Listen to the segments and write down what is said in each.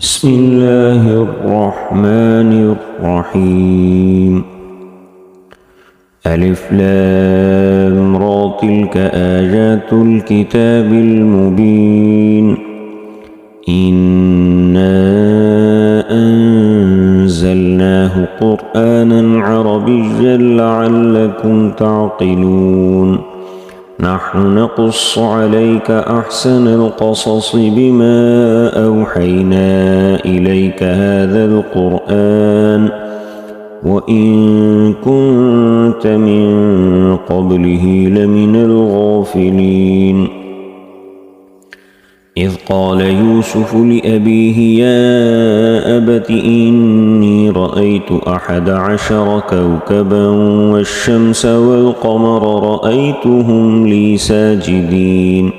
بسم الله الرحمن الرحيم. ألف لام را تلك آيات الكتاب المبين. إنا أنزلناه قرآنا عربيا لعلكم تعقلون. نحن نقص عليك أحسن القصص بما أوحينا إليك هذا القرآن وإن كنت من قبله لمن الغافلين. إذ قال يوسف لأبيه يا أبت إني رأيت 11 كوكبا والشمس والقمر رأيتهم لي ساجدين.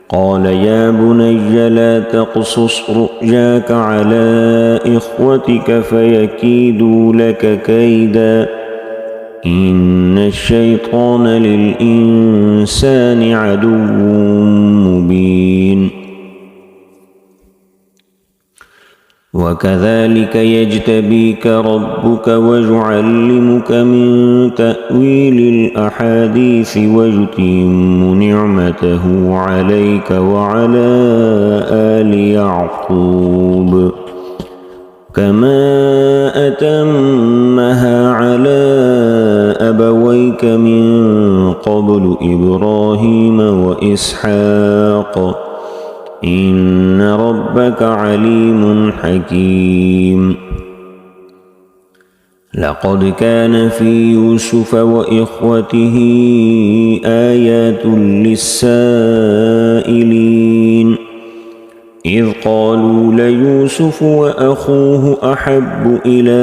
قال يا بني لا تقصص رؤياك على إخوتك فيكيدوا لك كيدا إن الشيطان للإنسان عدو مبين. وكذلك يجتبيك ربك ويعلمك من تأويل الأحاديث ويتم نعمته عليك وعلى آل يعقوب كما أتمها على أبويك من قبل إبراهيم وإسحاق إن ربك عليم حكيم. لقد كان في يوسف وإخوته آيات للسائلين إذ قالوا ليوسف وأخوه أحب إلى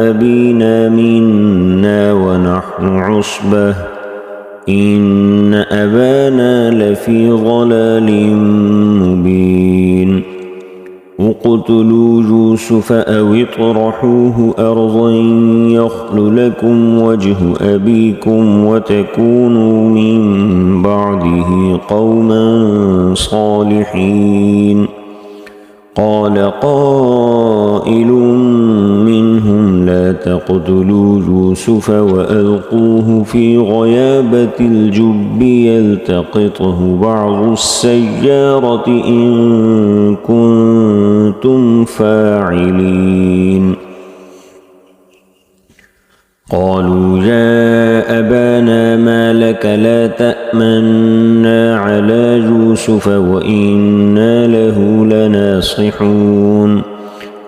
أبينا منا ونحن عصبة إن أبانا لفي ضلال مبين. اقتلوا يوسف أو اطرحوه أرضا يخل لكم وجه أبيكم وتكونوا من بعده قوما صالحين. قال قائل منهم لا تقتلوا يوسف وألقوه في غيابة الجب يلتقطه بعض السيارة إن كنتم فاعلين. قالوا يا أبانا ما لك لا تأمنا على يوسف وإنا له لناصحون.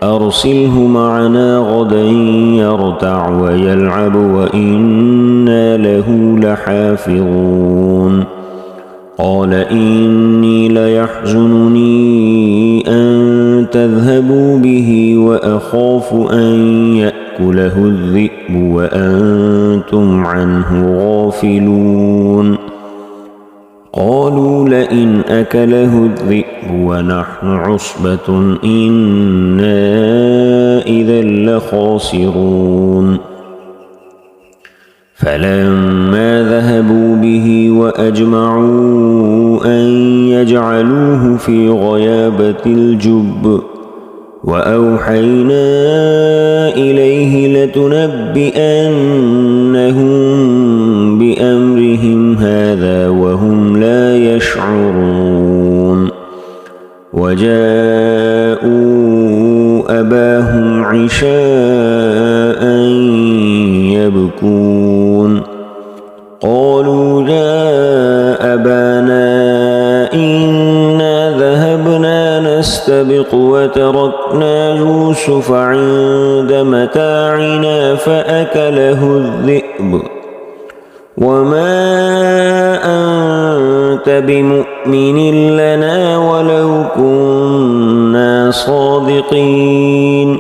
أرسله معنا غدا يرتع ويلعب وإنا له لحافظون. قال إني ليحزنني أن تذهبوا به وأخاف أن يأكله الذئب وأنتم عنه غافلون. قالوا لئن أكله الذئب ونحن عصبة إنا إذا لخاسرون. فلما ذهبوا به وأجمعوا أن يجعلوه في غيابة الجب وأوحينا إليه لتنبئنهم بأمرهم هذا وهم لا يشعرون. وجاءوا أباهم عشاء يبكون. قالوا يا أبانا إنا ذهبنا نستبق وتركنا يوسف عند متاعنا فأكله الذئب وما أنت بمؤمن لنا ولو كنا صادقين.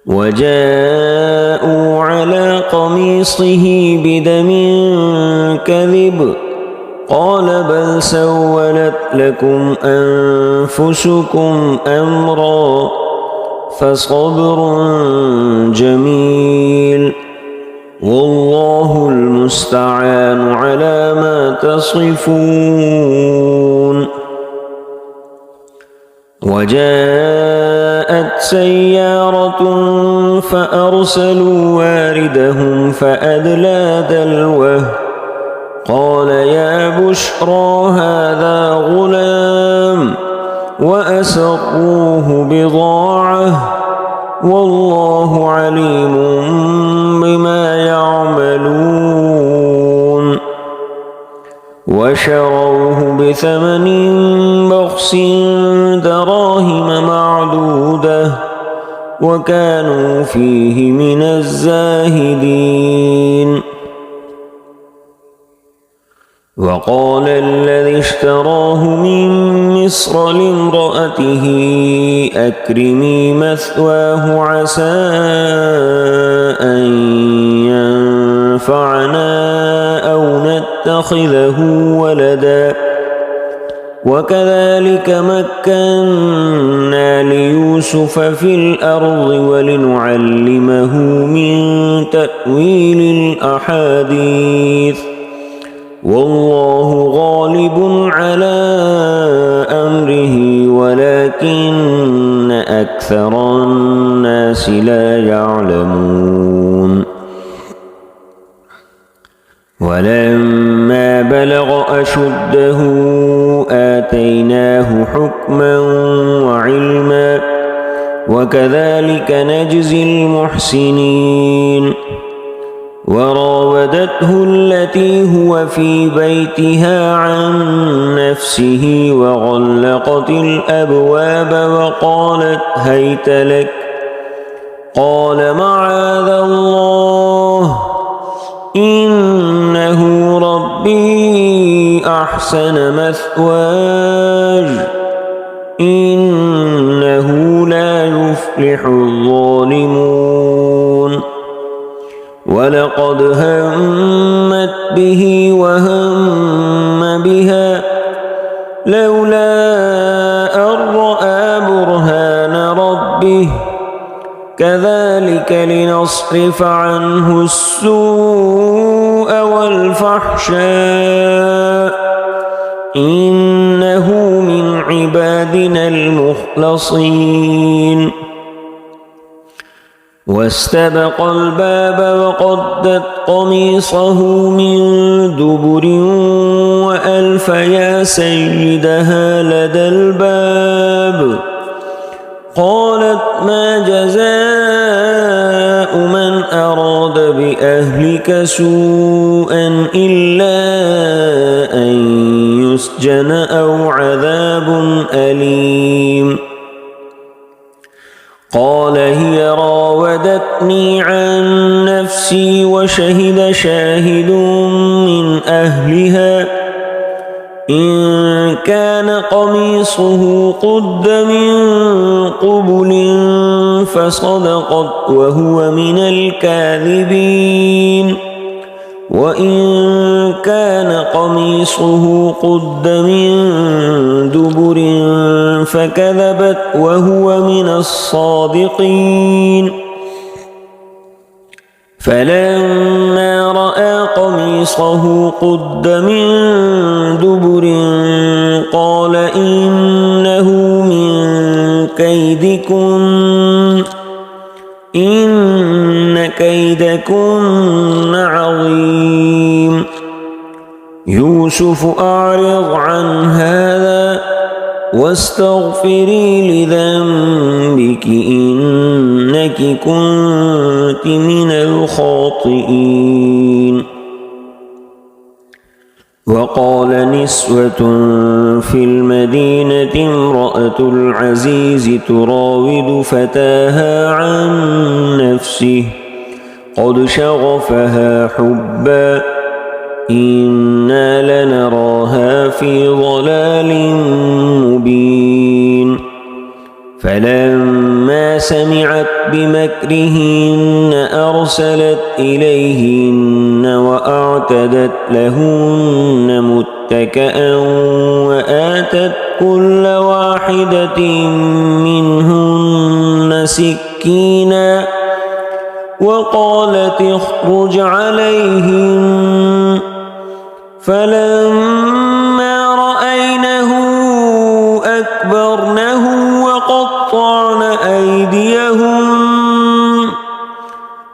وجاءوا على قميصه بدم كذب قال بل سولت لكم أنفسكم أمرا فصبر جميل والله المستعان على ما تصفون. وجاءت سيارة فأرسلوا واردهم فأدلى دلوه قال يا بشرى هذا غلام وأسروه بضاعة والله عليم بما يعملون وشروه بثمن بخس دراهم معدودة وكانوا فيه من الزاهدين وقال الذي اشتراه من مصر لامرأته أكرمي مثواه عسى أن ينفعنا أو نتخذه ولدا وكذلك مكنا ليوسف في الأرض ولنعلمه من تأويل الأحاديث والله غالب على أمره ولكن أكثر الناس لا يعلمون ولما بلغ أشده آتيناه حكما وعلما وكذلك نجزي المحسنين وراودته التي هو في بيتها عن نفسه وغلقت الأبواب وقالت هيت لك قال معاذ الله إنه ربي أحسن مثواي إنه لا يفلح الظالمون ولقد همت به وهم بها لولا أن رأى برهان ربه كذلك لنصرف عنه السوء والفحشاء إنه من عبادنا المخلصين واستبق الباب وقدت قميصه من دبر وألف يا سيدها لدى الباب قالت ما جزاء من أراد بأهلك سوءا إلا أن يسجن أو عذاب أليم قال هي راودتني عن نفسي وشهد شاهد من أهلها إن كان قميصه قد من قبل فصدقت وهو من الكاذبين وإن كان قميصه قد من دبر فكذبت وهو من الصادقين فلما رأى قميصه قد من دبر قال إنه من كيدكن إن كيدكن عظيم يوسف أعرض عن هذا واستغفري لذنبك إنك كنت من الخاطئين وقال نسوة في المدينة امرأة العزيز تراود فتاها عن نفسه قد شغفها حبا إنا لنراها في ضلال مبين فلما سمعت بمكرهن أرسلت إليهن وأعتدت لهن متكئا وآتت كل واحدة منهن سكينا وقالت اخرج عليهم فلما رأينه أكبرنه وقطعن أيديهن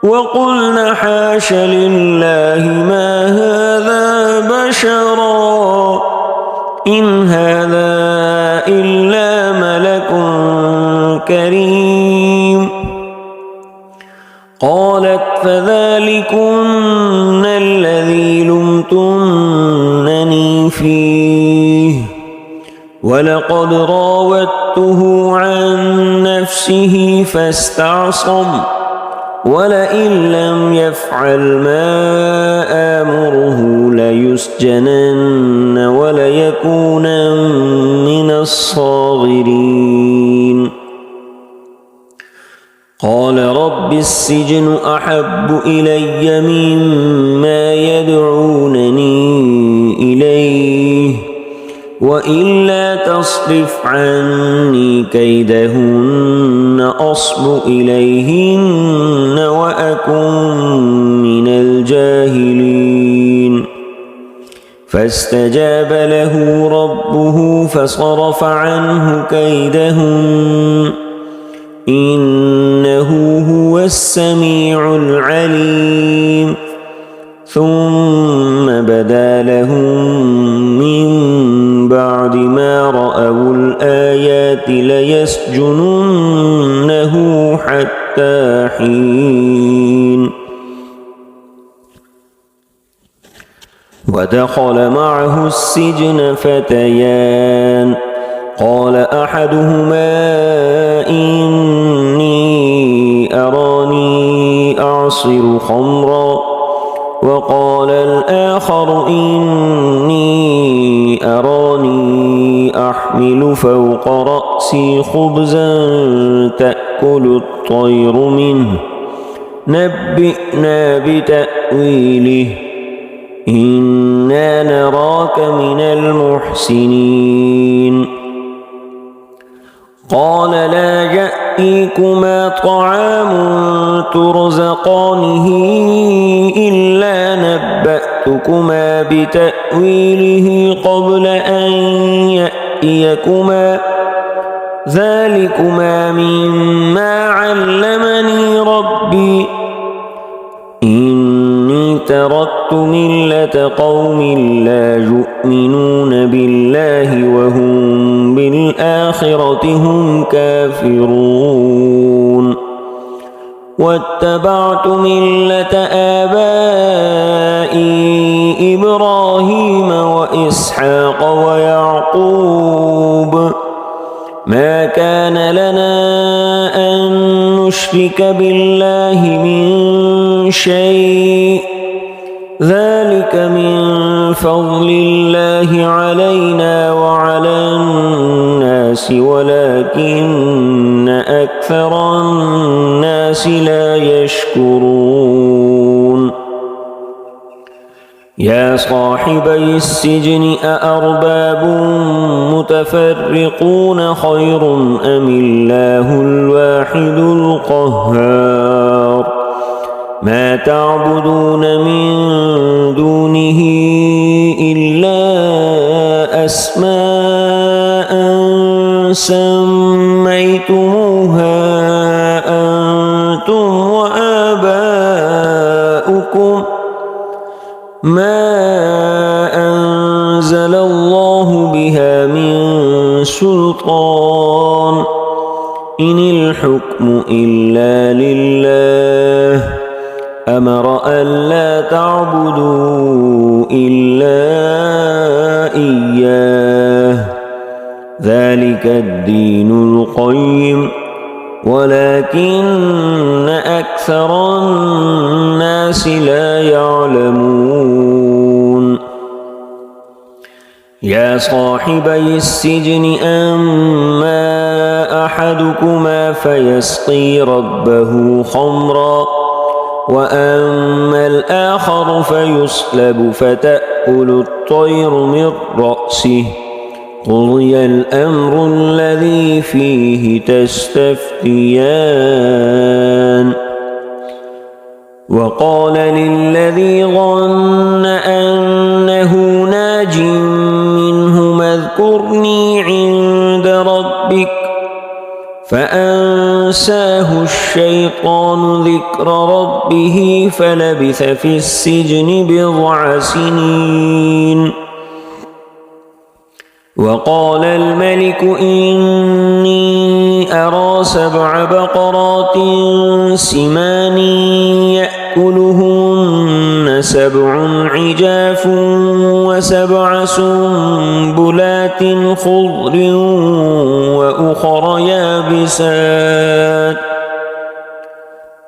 وقلن حاش لله ما هذا بشرا إن هذا إلا ملك كريم. قالت فذلكن الذي لمتنني فيه ولقد راودته عن نفسه فاستعصم ولئن لم يفعل ما آمره ليسجنن وليكونن من الصاغرين. قال رب السجن أحب إلي مما يدعونني إليه وإلا تصرف عني كيدهن أصب إليهن وأكن من الجاهلين. فاستجاب له ربه فصرف عنه كيدهن إنه هو السميع العليم. ثم بدا لهم من بعد ما رأوا الآيات ليسجننه حتى حين. ودخل معه السجن فتيان قال أحدهما إني أراني أعصر خمرا وقال الآخر إني أراني أحمل فوق رأسي خبزا تأكل الطير منه نبئنا بتأويله إنا نراك من المحسنين. قال لا يأتيكما طعام ترزقانه إلا نبأتكما بتأويله قبل أن يأتيكما ذلكما مما علمني ربي إني تركت ملة قوم لا يؤمنون بالله وهم بالآخرة هم كافرون واتبعت ملة آبائي إبراهيم وإسحاق ويعقوب ما كان لنا أن نشرك بالله من شيء ذلك من فضل الله علينا وعلى الناس ولكن أكثر الناس لا يشكرون. يا صاحبي السجن أأرباب متفرقون خير أم الله الواحد القهار ما تعبدون من دونه إلا أسماء سميتموها أنتم وآباؤكم ما أنزل الله بها من سلطان إن الحكم إلا لله أمر ألا تعبدوا إلا إياه ذلك الدين القيم ولكن أكثر الناس لا يعلمون. يا صاحبي السجن أما أحدكما فيسقي ربه خمرا وأما الآخر فيصلب فتأكل الطير من رأسه قضي الأمر الذي فيه تستفتيان. وقال للذي ظن أنه ناج منهما اذكرني عند ربك فأنساه الشيطان ذكر ربه فلبث في السجن بضع سنين. وقال الملك إني أرى 7 بقرات سمان يأكلهن 7 عجاف و7 سنبلات خضر وأخر يابسات.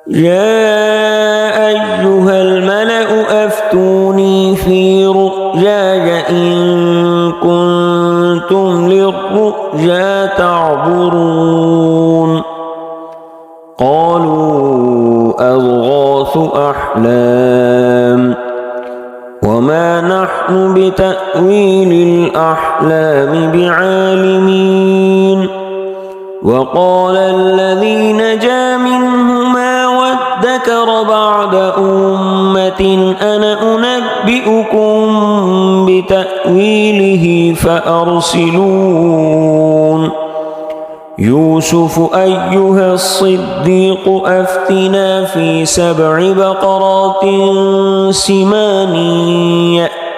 يا أيها الملأ أفتوني في رؤياي إن كنتم للرؤيا تعبرون. قالوا أضغاث أحلام وما نحن بتأويل الأحلام بعالمين. وقال الذي نجا منهما وادكر بعد أمة أنا أنبئكم بتأويله فأرسلون. يوسف أيها الصديق أفتنا في 7 بقرات سمان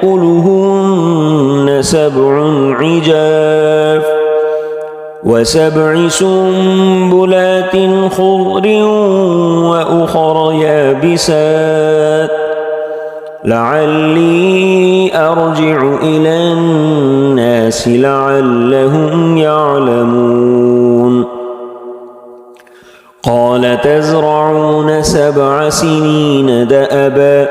يأكلهن 7 عجاف و7 سنبلات خضر وأخر يابسات لعلي أرجع إلى الناس لعلهم يعلمون. قال تزرعون 7 سنين دأبا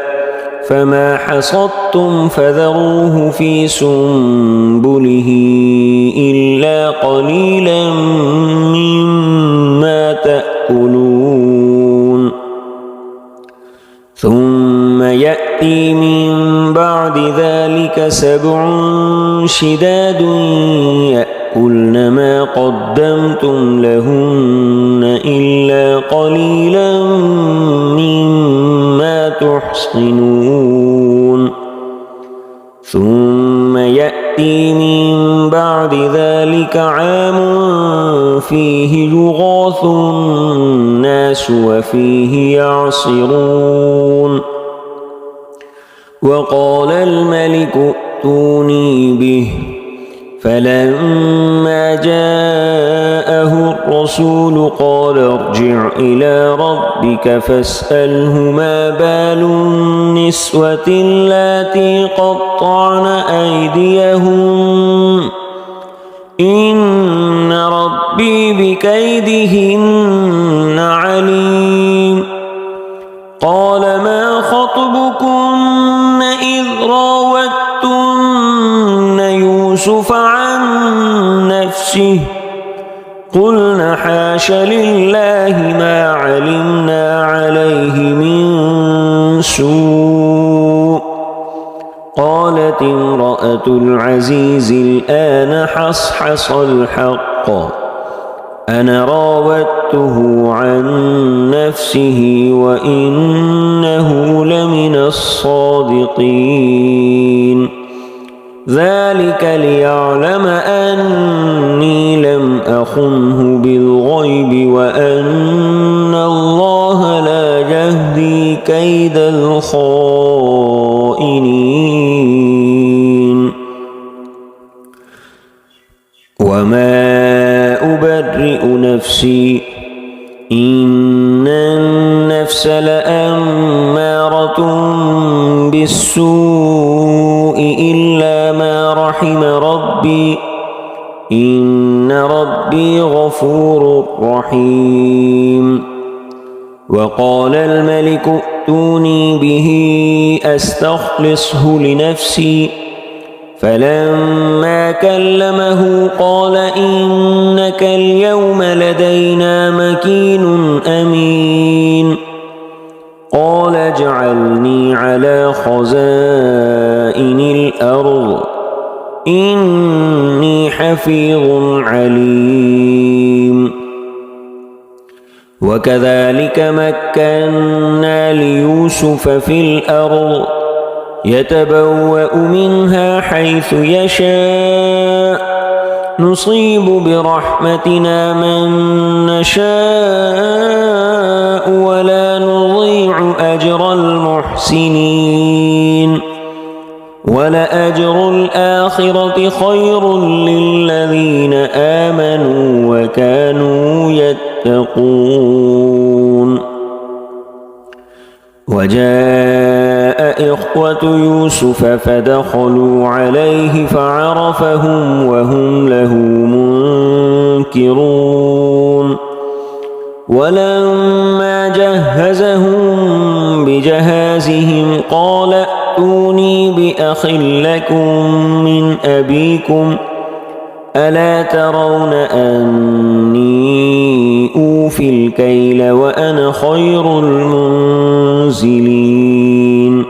فما حصدتم فذروه في سنبله إلا قليلا مما تأكلون. ثم يأتي من بعد ذلك 7 شداد يأكلن ما قدمتم لهن إلا قليلا مما تحصنون. ثم يأتي من بعد ذلك عام فيه يغاث الناس وفيه يعصرون. وقال الملك ائتوني به فلما جاءه الرسول قال ارجع إلى ربك فاسأله ما بال النسوة اللاتي قطعن أيديهن إن ربي بكيدهن عليم. قال ما خطبكن إذ راوتن يوسف عن نفسه قلن حاش لله ما علمنا عليه من سوء. قالت امرأة العزيز الآن حصحص الحق أنا راودته عن نفسه وإنه لمن الصادقين. ذلك ليعلم أني لم أخنه بالغيب وأن الله لا يهدي كيد الخائنين. وما أبرئ نفسي إن النفس لأمارة بالسوء إلا ما رحم ربي إن ربي غفور رحيم. وقال الملك ائتوني به أستخلصه لنفسي فلما كلمه قال إنك اليوم لدينا مكين أمين. قال اجعلني على خزائن الأرض إني حفيظ عليم. وكذلك مكنا ليوسف في الأرض يتبوأ منها حيث يشاء نصيب برحمتنا من نشاء ولا نضيع أجر المحسنين ولأجر الآخرة خير للذين آمنوا وكانوا يتقون وجاء إخوة يوسف فدخلوا عليه فعرفهم وهم له منكرون ولما جهزهم بجهازهم قال ائتوني بأخ لكم من أبيكم ألا ترون أني أوفي الكيل وأنا خير المنزلين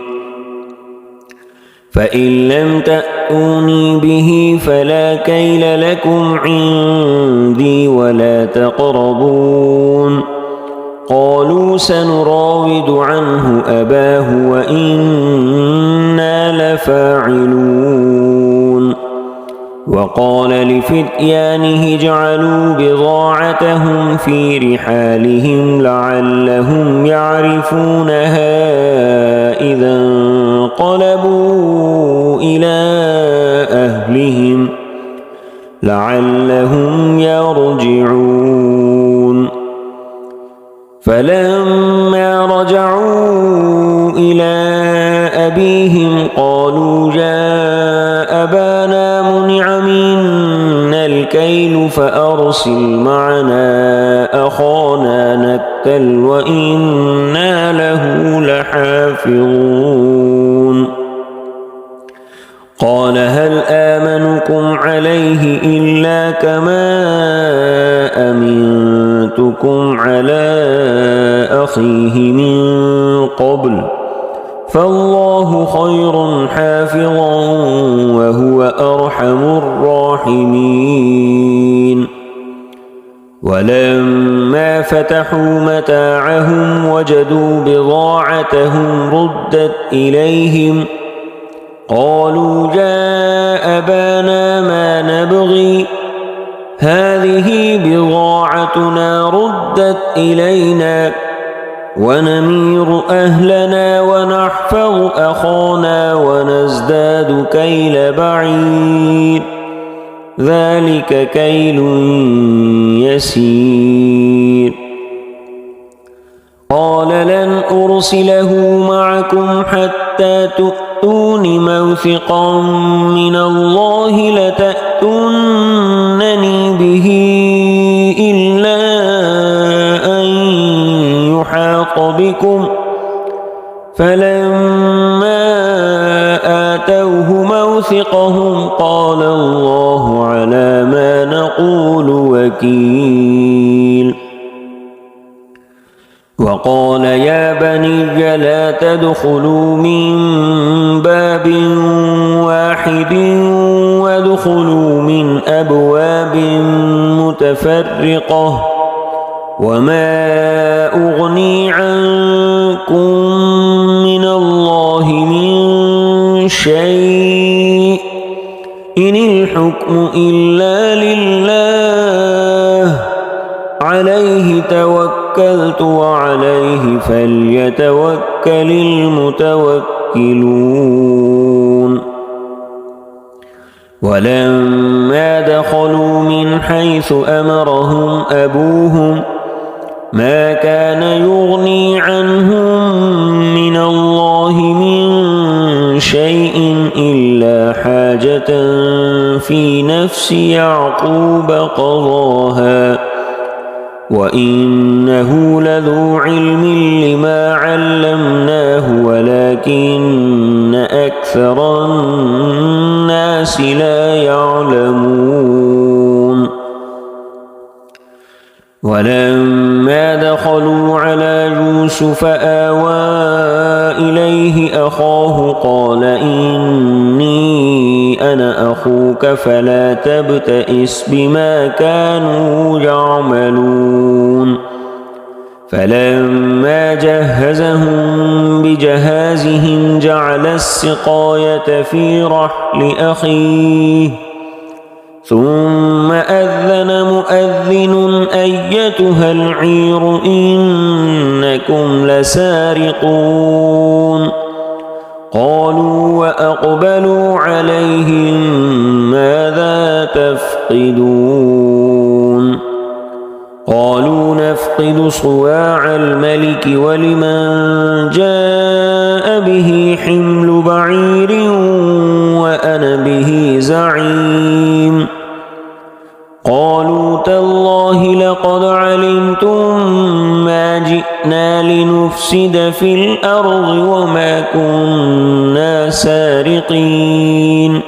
فإن لم تأتوني به فلا كيل لكم عندي ولا تقربون قالوا سنراود عنه أباه وإنا لفاعلون وقال لفتيانه اجعلوا بضاعتهم في رحالهم لعلهم يعرفونها إذا انقلبوا إلى أهلهم لعلهم يرجعون فلما رجعوا إلى أبيهم قالوا يا أبانا منع منا الكيل فأرسل معنا أخانا نكتل وإنا له لحافظون قال هل آمنكم عليه إلا كما أمنتكم على أخيه من قبل فالله خير حافظا وهو أرحم الراحمين ولما فتحوا متاعهم وجدوا بضاعتهم ردت إليهم قالوا يا أبانا ما نبغي هذه بضاعتنا ردت إلينا ونمير أهلنا ونحفظ أخانا ونزداد كيل بعير ذلك كيل يسير قال لن أرسله معكم حتى تؤتون موثقا من الله لتأتونني به إلا أن يحاط بكم فلما آتوه موثقهم قال الله على ما نقول وكيل وقال يا بني لا تدخلوا من باب واحد وادخلوا من أبواب متفرقة وما أغني عنكم من الله من شيء إن الحكم إلا لله عليه توكلت وعليه فليتوكل المتوكلون ولما دخلوا من حيث أمرهم أبوهم ما كان يغني عنهم من الله من شيء إلا حاجة في نفس يعقوب قضاها وإنه لذو علم لما علمناه ولكن أكثر الناس لا يعلمون ولما دخلوا على يوسف آوى إليه أخاه قال إني أنا أخوك فلا تبتئس بما كانوا يعملون فلما جهزهم بجهازهم جعل السقاية في رحل أخيه ثم أذن مؤذن أيتها العير إنكم لسارقون قالوا وأقبلوا عليهم ماذا تفقدون قالوا نفقد صواع الملك ولمن جاء به حمل بعير وأنا به زعيم قالوا تالله لقد علمتم ما جئنا لنفسد في الأرض وما كنا سارقين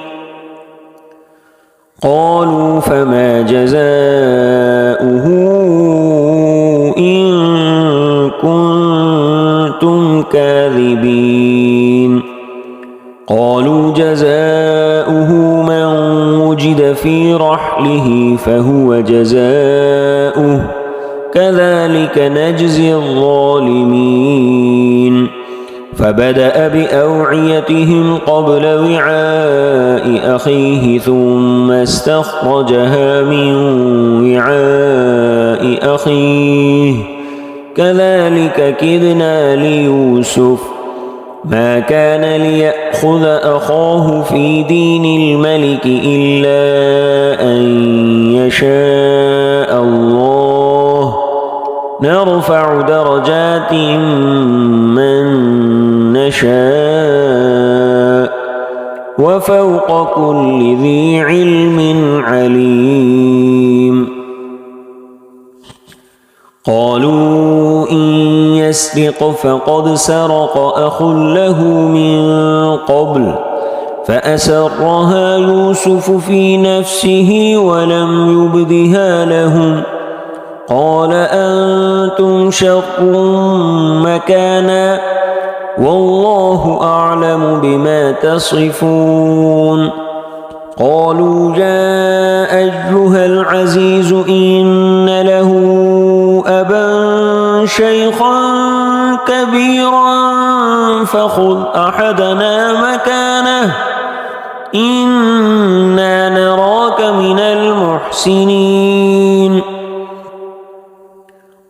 قالوا فما جزاؤه إن كنتم كاذبين قالوا جزاؤه من وجد في رحله فهو جزاؤه كذلك نجزي الظالمين فبدأ بأوعيتهم قبل وعاء أخيه ثم استخرجها من وعاء أخيه كذلك كدنا ليوسف ما كان ليأخذ أخاه في دين الملك إلا أن يشاء الله نرفع درجات من نشاء وفوق كل ذي علم عليم قالوا إن يسرق فقد سرق أخ له من قبل فأسرها يوسف في نفسه ولم يبدها لهم قال أنتم شر مكانا والله أعلم بما تصفون قالوا يا أيها العزيز إن له أبا شيخا كبيرا فخذ أحدنا مكانه إنا نراك من المحسنين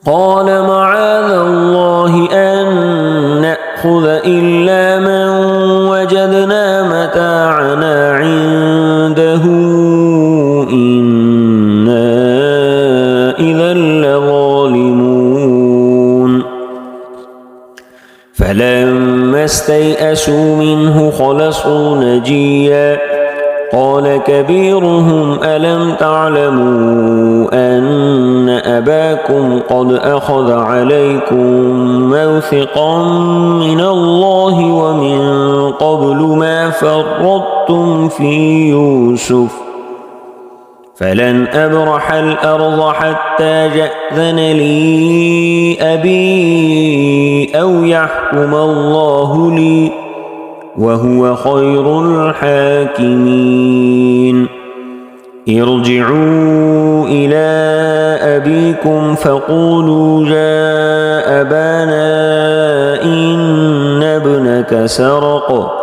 قال معاذ الله أن نأخذ إلا من وجدنا متاعنا عنده إنا إذا لظالمون فلما استيئسوا منه خلصوا نجيا قال كبيرهم ألم تعلموا أن أباكم قد أخذ عليكم موثقا من الله ومن قبل ما فرطتم في يوسف فلن أبرح الأرض حتى يأذن لي أبي أو يحكم الله لي وهو خير الحاكمين ارجعوا إلى أبيكم فقولوا يا أبانا إن ابنك سرق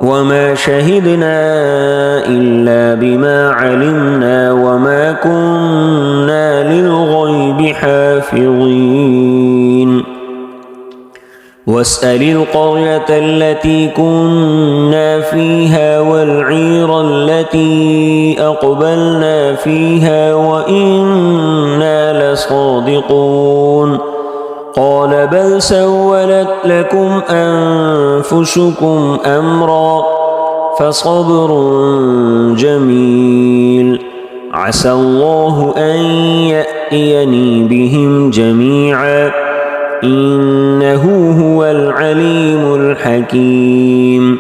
وما شهدنا إلا بما علمنا وما كنا للغيب حافظين واسأل القرية التي كنا فيها والعير التي أقبلنا فيها وإنا لصادقون قال بل سولت لكم أنفسكم أمرا فصبر جميل عسى الله أن يأتيني بهم جميعا إنه هو العليم الحكيم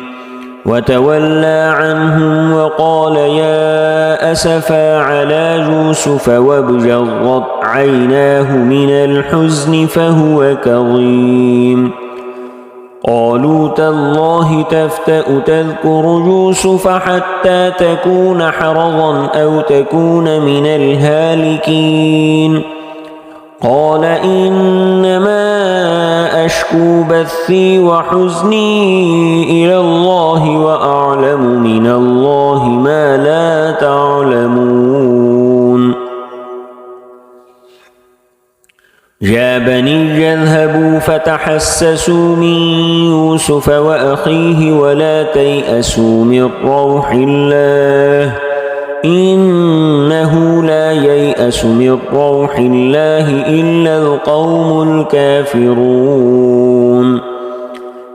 وتولى عنهم وقال يا أسفا على يوسف وابيضت عيناه من الحزن فهو كظيم قالوا تالله تفتأ تذكر يوسف حتى تكون حرضا أو تكون من الهالكين قال إنما أشكو أشكو بثي وحزني إلى الله وأعلم من الله ما لا تعلمون يا بني اذهبوا فتحسسوا من يوسف وأخيه ولا تيأسوا من روح الله إنه لا ييأس من روح الله إلا القوم الكافرون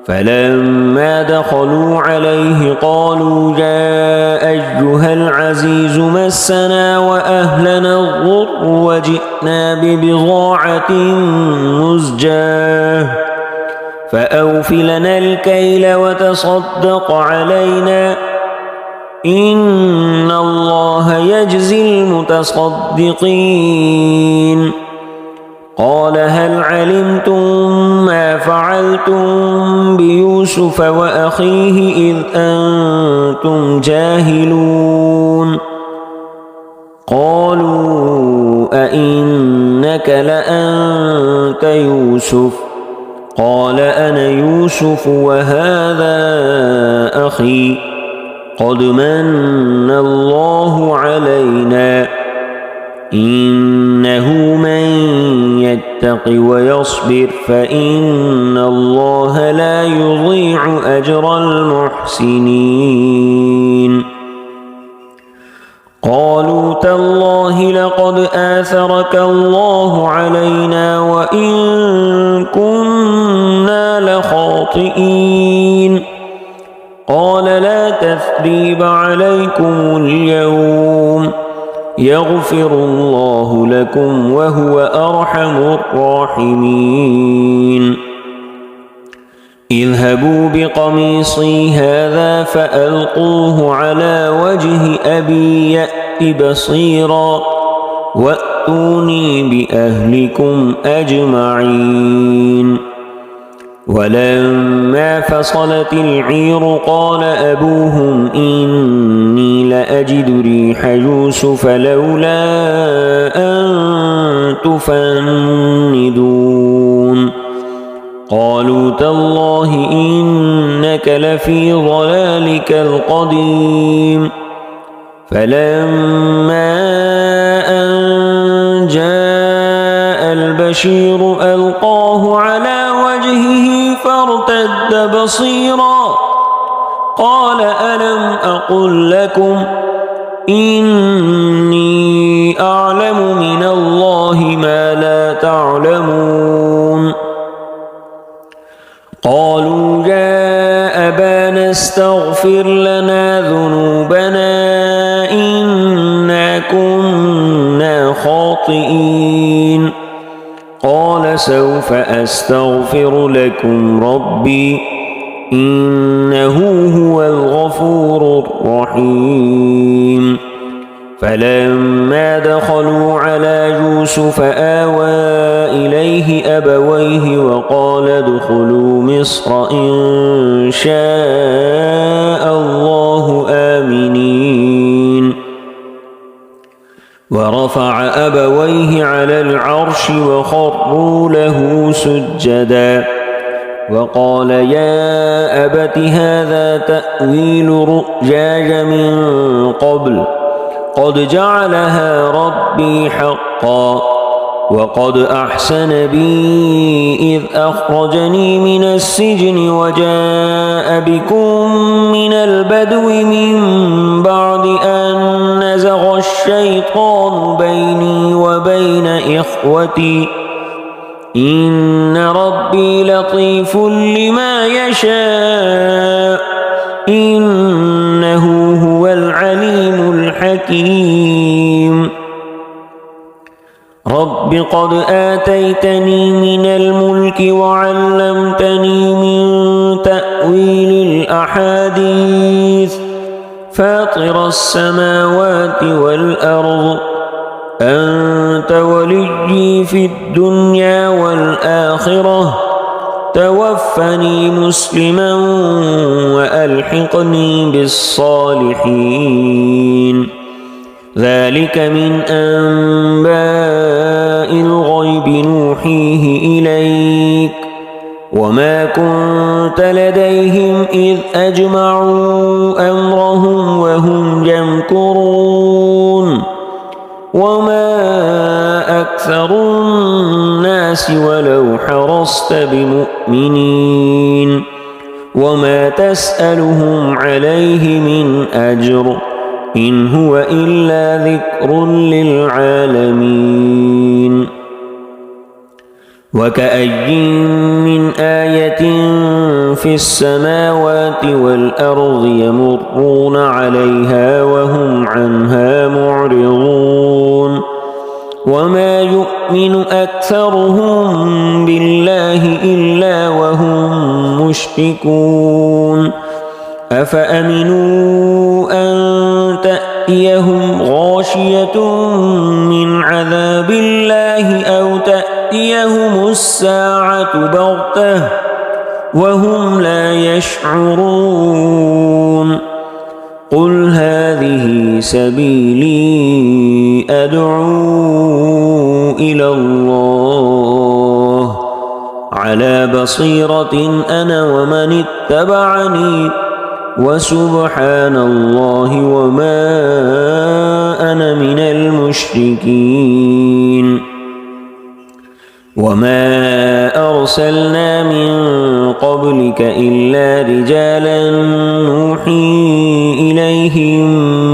فلما دخلوا عليه قالوا يا أيها العزيز مسنا وأهلنا الضر وجئنا ببضاعة مزجاة فأوف لنا الكيل وتصدق علينا إن الله يجزي المتصدقين قال هل علمتم ما فعلتم بيوسف وأخيه إذ أنتم جاهلون قالوا أئنك لأنت يوسف قال أنا يوسف وهذا أخي قد من الله علينا إنه من يتق ويصبر فإن الله لا يضيع أجر المحسنين قالوا تالله لقد آثرك الله علينا وإن كنا لخاطئين قال لا تثريب عليكم اليوم يغفر الله لكم وهو أرحم الراحمين اذهبوا بقميصي هذا فألقوه على وجه أبي يأت بصيرا وأتوني بأهلكم أجمعين ولما فصلت العير قال أبوهم إني لأجد ريح يوسف لولا أن تفندون قالوا تالله إنك لفي ضلالك القديم فلما أن جاء البشير ألقاه على وجهه فارتد بصيرا قال ألم أقل لكم إني أعلم من الله ما لا تعلمون قالوا يا أبانا استغفر لنا ذنوبنا إنا كنا خاطئين قال سوف أستغفر لكم ربي إنه هو الغفور الرحيم فلما دخلوا على يوسف آوى إليه أبويه وقال ادخلوا مصر إن شاء الله آمنين ورفع أبويه على العرش وخروا له سجدا وقال يا أبت هذا تأويل رؤياي من قبل قد جعلها ربي حقا وقد أحسن بي إذ أخرجني من السجن وجاء بكم من البدو من بعد أن نزغ الشيطان بيني وبين إخوتي إن ربي لطيف لما يشاء إنه هو العليم الحكيم رب قد آتيتني من الملك وعلمتني من تأويل الأحاديث فاطر السماوات والأرض أنت وليي في الدنيا والآخرة توفني مسلما وألحقني بالصالحين ذلك من أنباء الغيب نوحيه إليك وما وما كنت لديهم إذ أجمعوا أمرهم وهم يمكرون وما أكثر الناس ولو حرصت بمؤمنين وما تسألهم عليه من أجر إن هو إلا ذكر للعالمين وكأي من آية في السماوات والأرض يمرون عليها وهم عنها معرضون وما يؤمن أكثرهم بالله إلا وهم مشركون أفأمنوا أن تأتيهم غاشية من عذاب الله أو تأتيهم الساعة بغتة وهم لا يشعرون قل هذه سبيلي أدعو إلى الله على بصيرة أنا ومن اتبعني وسبحان الله وما أنا من المشركين وما أرسلنا من قبلك إلا رجالا نوحي إليهم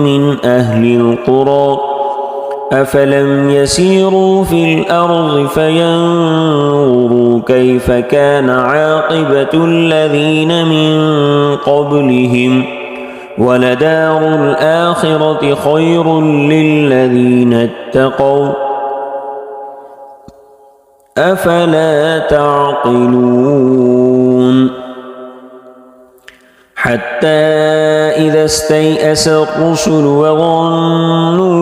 من أهل القرى أفلم يسيروا في الأرض فينظروا كيف كان عاقبة الذين من قبلهم ولدار الآخرة خير للذين اتقوا أفلا تعقلون حتى إذا استيأس الرسل وظنوا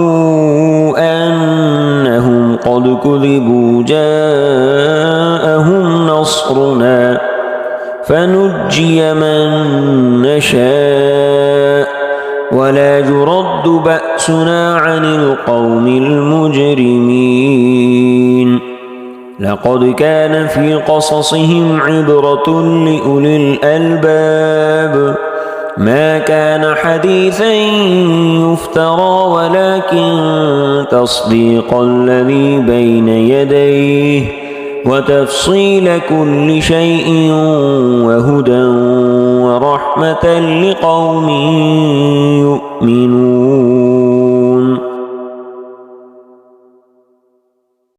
أنهم قد كذبوا جاءهم نصرنا فنجي من نشاء ولا يرد بأسنا عن القوم المجرمين لقد كان في قصصهم عبرة لأولي الألباب ما كان حديثا يفترى ولكن تصديق الذي بين يديه وتفصيل كل شيء وهدى ورحمة لقوم يؤمنون